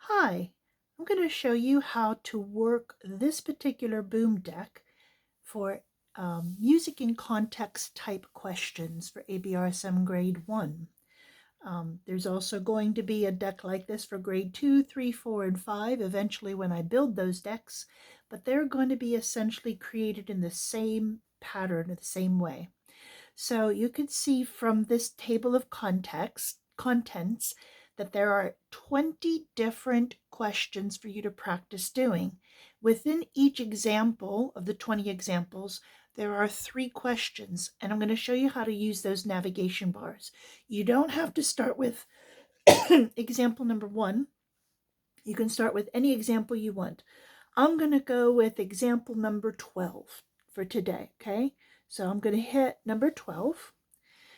Hi, I'm going to show you how to work this particular boom deck for music in context type questions for ABRSM grade 1. There's also going to be a deck like this for grade 2, 3, 4, and 5 eventually when I build those decks, but they're going to be essentially created in the same pattern, the same way. So you can see from this table of contents that there are 20 different questions for you to practice doing. Within each example of the 20 examples, there are 3 questions, and I'm going to show you how to use those navigation bars. You don't have to start with example number 1. You can start with any example you want. I'm going to go with example number 12 for today, okay? So I'm going to hit number 12.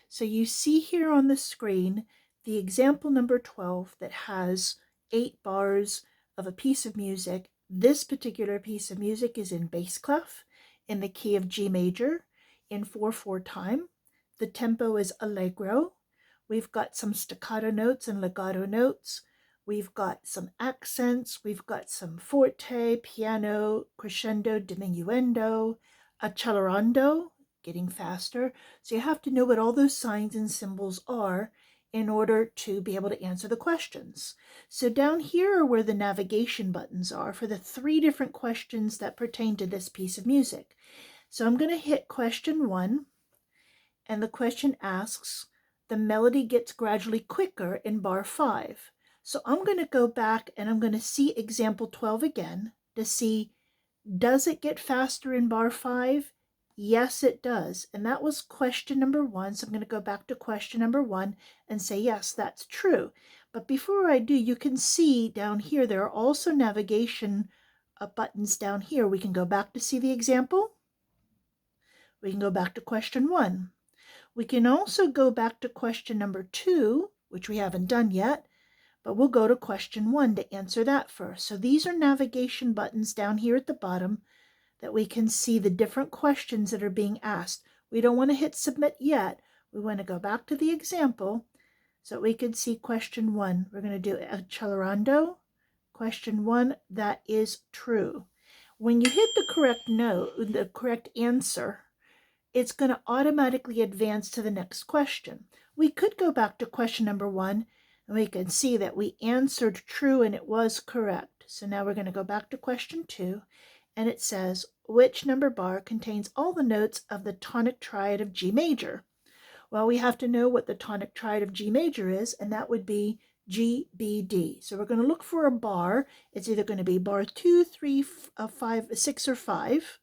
So you see here on the screen the example number 12 that has 8 bars of a piece of music. This particular piece of music is in bass clef, in the key of G major, in 4/4 time. The tempo is allegro. We've got some staccato notes and legato notes. We've got some accents. We've got some forte, piano, crescendo, diminuendo, accelerando, getting faster. So you have to know what all those signs and symbols are in order to be able to answer the questions. So down here are where the navigation buttons are for the 3 different questions that pertain to this piece of music. So I'm going to hit question 1, and the question asks, the melody gets gradually quicker in bar 5. So I'm going to go back and I'm going to see example 12 again to see, does it get faster in bar 5? Yes, it does. And that was question number 1. So I'm going to go back to question number 1 and say, yes, that's true. But before I do, you can see down here, there are also navigation buttons down here. We can go back to see the example. We can go back to question 1. We can also go back to question number 2, which we haven't done yet, but we'll go to question 1 to answer that first. So these are navigation buttons down here at the bottom that we can see the different questions that are being asked. We don't want to hit submit yet. We want to go back to the example so we can see question 1. We're going to do accelerando. Question 1, that is true. When you hit the correct note, the correct answer, it's going to automatically advance to the next question. We could go back to question number 1 and we can see that we answered true and it was correct. So now we're going to go back to question 2, and it says, which number bar contains all the notes of the tonic triad of G major? Well, we have to know what the tonic triad of G major is, and that would be G, B, D. So we're going to look for a bar. It's either going to be bar 2, 3, 5, 6, or 5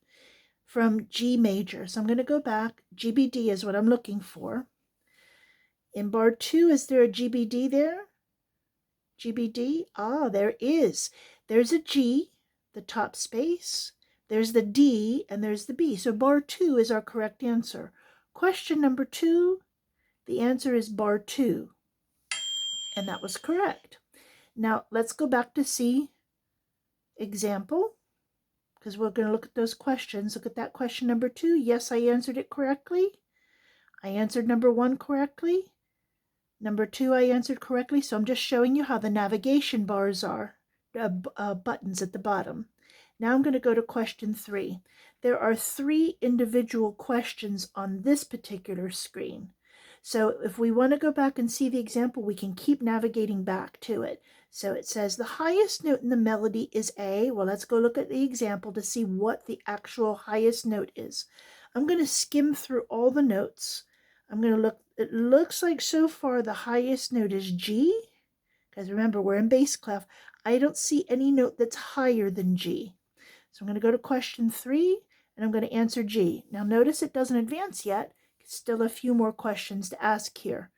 from G major. So I'm going to go back. GBD is what I'm looking for. In bar 2, is there a GBD there? GBD? Ah, there is. There's a G, the top space. There's the D, and there's the B. So bar 2 is our correct answer. Question number 2, the answer is bar 2. And that was correct. Now, let's go back to see example, because we're going to look at those questions. Look at that question number 2. Yes, I answered it correctly. I answered number 1 correctly. Number 2, I answered correctly. So I'm just showing you how the navigation bars are, buttons at the bottom. Now I'm going to go to question 3. There are 3 individual questions on this particular screen. So if we want to go back and see the example, we can keep navigating back to it. So it says the highest note in the melody is A. Well, let's go look at the example to see what the actual highest note is. I'm going to skim through all the notes. I'm going to look, it looks like so far the highest note is G, because remember, we're in bass clef. I don't see any note that's higher than G. So I'm going to go to question 3, and I'm going to answer G. Now notice it doesn't advance yet. Still a few more questions to ask here.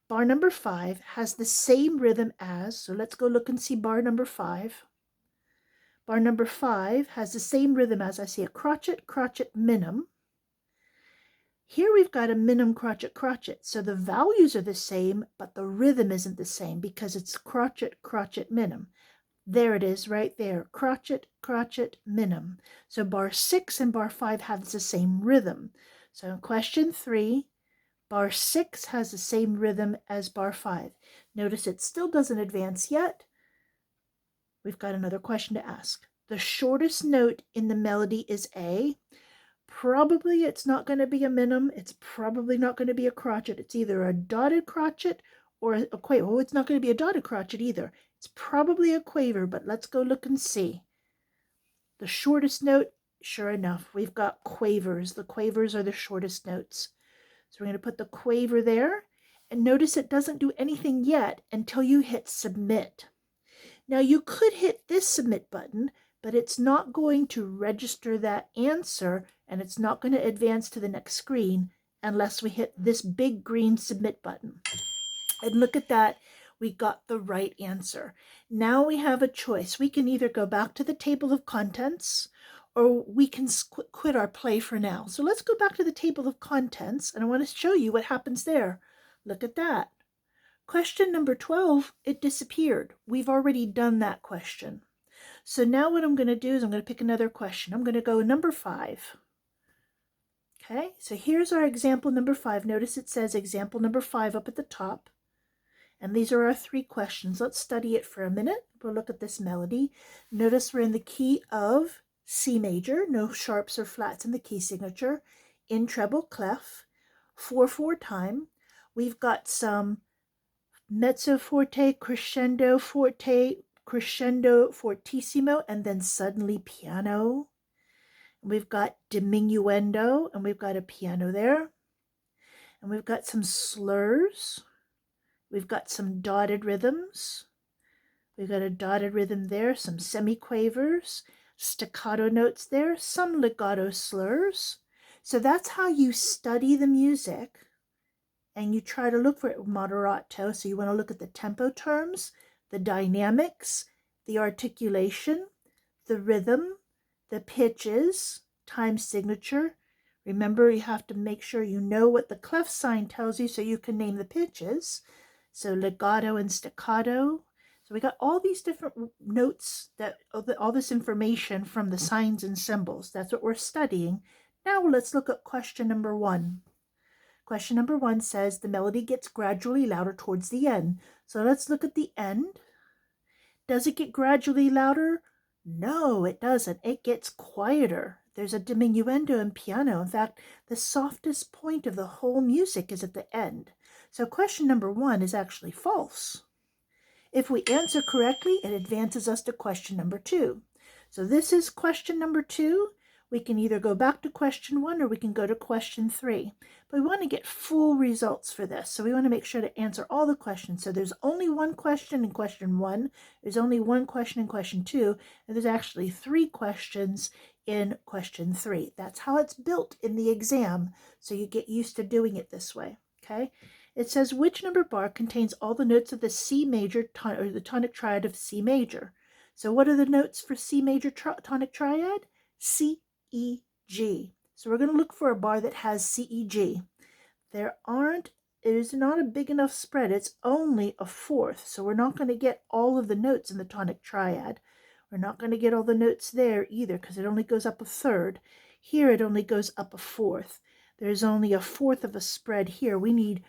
Bar number 5 has the same rhythm as, so let's go look and see bar number 5. Bar number 5 has the same rhythm as, I see a crotchet, crotchet, minim. Here we've got a minim, crotchet, crotchet. So the values are the same, but the rhythm isn't the same because it's crotchet, crotchet, minim. There it is right there, crotchet, crotchet, minim. So bar 6 and bar 5 have the same rhythm. So in question 3, bar 6 has the same rhythm as bar 5. Notice it still doesn't advance yet. We've got another question to ask. The shortest note in the melody is A. Probably it's not going to be a minim. It's probably not going to be a crotchet. It's either a dotted crotchet or a quaver. Oh, it's not going to be a dotted crotchet either. It's probably a quaver, but let's go look and see. The shortest note, sure enough, we've got quavers. The quavers are the shortest notes. So we're going to put the quaver there. And notice it doesn't do anything yet until you hit submit. Now you could hit this submit button, but it's not going to register that answer and it's not going to advance to the next screen unless we hit this big green submit button. And look at that, we got the right answer. Now we have a choice. We can either go back to the table of contents or we can quit our play for now. So let's go back to the table of contents and I want to show you what happens there. Look at that. Question number 12, it disappeared. We've already done that question. So now what I'm going to do is I'm going to pick another question. I'm going to go number 5. Okay, so here's our example number 5. Notice it says example number 5 up at the top. And these are our 3 questions. Let's study it for a minute. We'll look at this melody. Notice we're in the key of C major, no sharps or flats in the key signature, in treble clef, 4/4 time. We've got some mezzo forte, crescendo fortissimo, and then suddenly piano. We've got diminuendo, and we've got a piano there. And we've got some slurs. We've got some dotted rhythms. We've got a dotted rhythm there, some semiquavers, staccato notes there, some legato slurs. So that's how you study the music. And you try to look for moderato. So you want to look at the tempo terms, the dynamics, the articulation, the rhythm, the pitches, time signature. Remember, you have to make sure you know what the clef sign tells you so you can name the pitches. So legato and staccato. So we got all these different notes, all this information from the signs and symbols. That's what we're studying. Now let's look at question number 1. Question number 1 says the melody gets gradually louder towards the end. So let's look at the end. Does it get gradually louder? No, it doesn't. It gets quieter. There's a diminuendo in piano. In fact, the softest point of the whole music is at the end. So question number 1 is actually false. If we answer correctly, it advances us to question number 2. So this is question number 2. We can either go back to question 1 or we can go to question 3. But we want to get full results for this. So we want to make sure to answer all the questions. So there's only one question in question 1. There's only one question in question 2. And there's actually 3 questions in question 3. That's how it's built in the exam. So you get used to doing it this way. Okay. It says which number bar contains all the notes of the C major or the tonic triad of C major. So what are the notes for C major tonic triad? C, E, G. So we're going to look for a bar that has C, E, G. It is not a big enough spread. It's only a 4th. So we're not going to get all of the notes in the tonic triad. We're not going to get all the notes there either because it only goes up a 3rd. Here it only goes up a 4th. There's only a 4th of a spread here. We need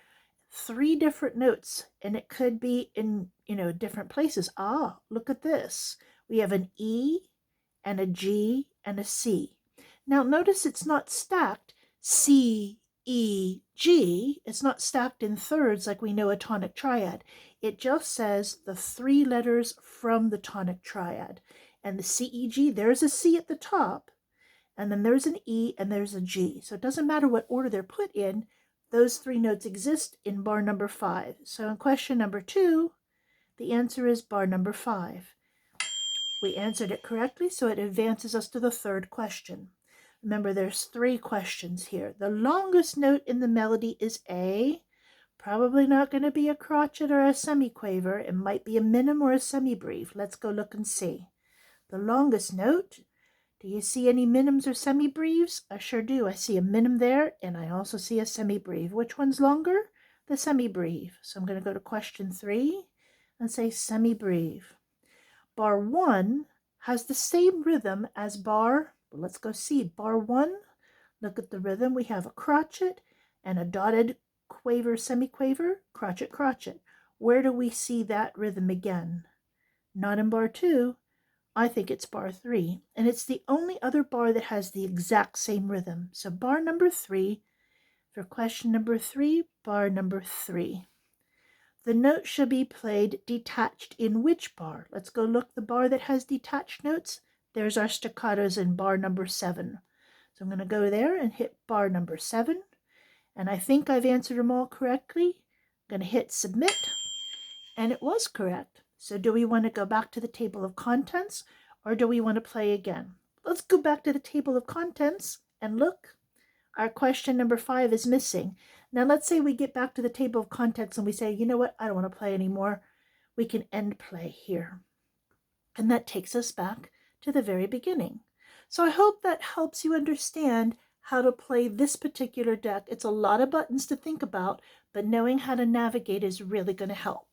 3 different notes, and it could be in, different places. Look at this. We have an E and a G and a C. Now notice it's not stacked C, E, G. It's not stacked in thirds like we know a tonic triad. It just says the 3 letters from the tonic triad. And the C, E, G, there's a C at the top, and then there's an E and there's a G. So it doesn't matter what order they're put in. Those 3 notes exist in bar number 5. So in question number 2, the answer is bar number 5. We answered it correctly, so it advances us to the 3rd question. Remember, there's 3 questions here. The longest note in the melody is A. Probably not going to be a crotchet or a semiquaver. It might be a minim or a semibreve. Let's go look and see. The longest note. Do you see any minims or semibreves? I sure do. I see a minim there, and I also see a semibreve. Which one's longer? The semibreve. So I'm going to go to question 3 and say semibreve. Bar 1 has the same rhythm as bar, let's go see, bar 1. Look at the rhythm. We have a crotchet and a dotted quaver, semiquaver, crotchet, crotchet. Where do we see that rhythm again? not in bar 2. I think it's bar 3, and it's the only other bar that has the exact same rhythm. So bar number 3, for question number 3, bar number 3. The note should be played detached in which bar? Let's go look the bar that has detached notes. There's our staccatos in bar number 7. So I'm going to go there and hit bar number 7. And I think I've answered them all correctly. I'm going to hit submit. And it was correct. So do we want to go back to the table of contents, or do we want to play again? Let's go back to the table of contents and look. Our question number 5 is missing. Now let's say we get back to the table of contents and we say, you know what, I don't want to play anymore. We can end play here. And that takes us back to the very beginning. So I hope that helps you understand how to play this particular deck. It's a lot of buttons to think about, but knowing how to navigate is really going to help.